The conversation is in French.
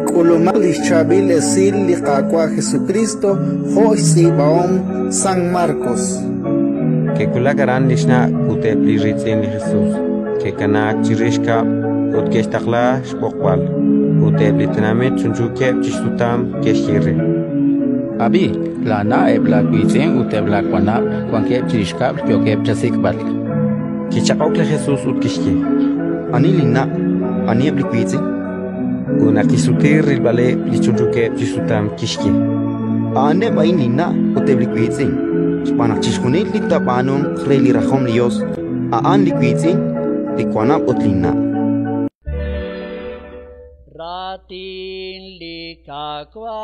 Kulumak Chabil Esil Liqaqua Jesucristo, Josi Baom San Marcos. Que kulagaran lishna kute pliritzin Jesús. Que kana chirishka utkestakla shpokwal. Kute blitname chunchuke chisutam keshire. Abi, la na ebla kuitzen utebla kwana kwanke chirishkab kyoke chasikbal. Kichakokle Jesús utkishki. Ani lina, ani ebliquizi. Kuna kisutir rilbale lichunchuke chisutam kishki. Ane bain lina utebliquizi. Spanak chiskunit litapanum kreli rachom lios. Aan liquizi, likwanap utlina. Ratin likakwa